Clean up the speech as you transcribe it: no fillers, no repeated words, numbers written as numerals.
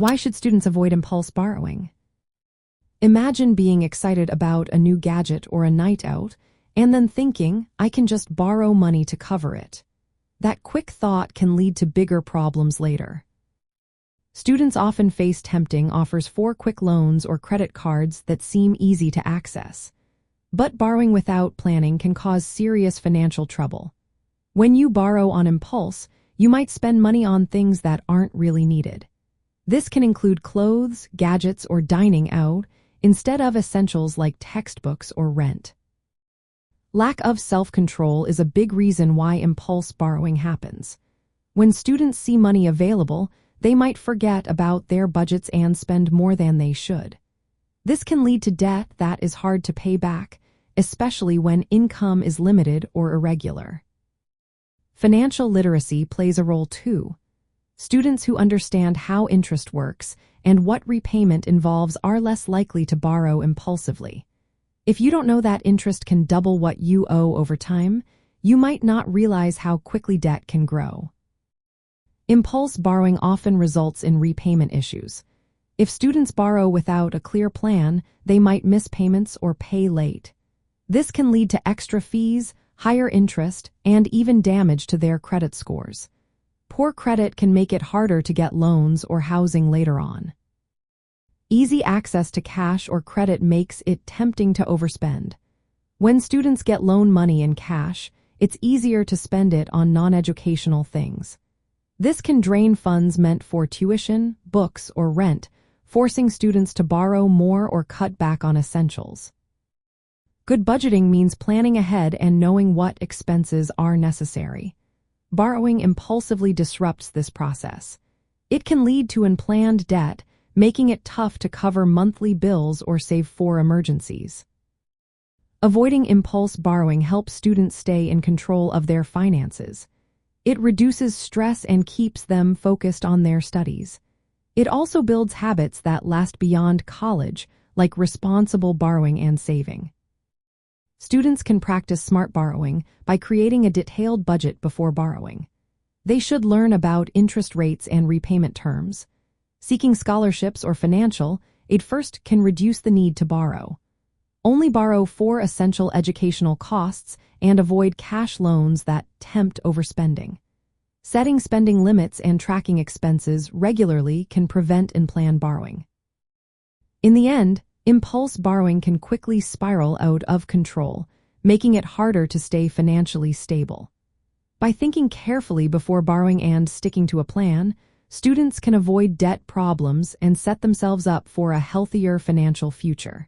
Why should students avoid impulse borrowing? Imagine being excited about a new gadget or a night out, and then thinking, I can just borrow money to cover it. That quick thought can lead to bigger problems later. Students often face tempting offers for quick loans or credit cards that seem easy to access. But borrowing without planning can cause serious financial trouble. When you borrow on impulse, you might spend money on things that aren't really needed. This can include clothes, gadgets, or dining out, instead of essentials like textbooks or rent. Lack of self-control is a big reason why impulse borrowing happens. When students see money available, they might forget about their budgets and spend more than they should. This can lead to debt that is hard to pay back, especially when income is limited or irregular. Financial literacy plays a role too. Students who understand how interest works and what repayment involves are less likely to borrow impulsively. If you don't know that interest can double what you owe over time, you might not realize how quickly debt can grow. Impulse borrowing often results in repayment issues. If students borrow without a clear plan, they might miss payments or pay late. This can lead to extra fees, higher interest, and even damage to their credit scores. Poor credit can make it harder to get loans or housing later on. Easy access to cash or credit makes it tempting to overspend. When students get loan money in cash, it's easier to spend it on non-educational things. This can drain funds meant for tuition, books, or rent, forcing students to borrow more or cut back on essentials. Good budgeting means planning ahead and knowing what expenses are necessary. Borrowing impulsively disrupts this process. It can lead to unplanned debt, making it tough to cover monthly bills or save for emergencies. Avoiding impulse borrowing helps students stay in control of their finances. It reduces stress and keeps them focused on their studies. It also builds habits that last beyond college, like responsible borrowing and saving. Students can practice smart borrowing by creating a detailed budget before borrowing. They should learn about interest rates and repayment terms. Seeking scholarships or financial aid first can reduce the need to borrow. Only borrow for essential educational costs and avoid cash loans that tempt overspending. Setting spending limits and tracking expenses regularly can prevent unplanned borrowing. In the end, impulse borrowing can quickly spiral out of control, making it harder to stay financially stable. By thinking carefully before borrowing and sticking to a plan, students can avoid debt problems and set themselves up for a healthier financial future.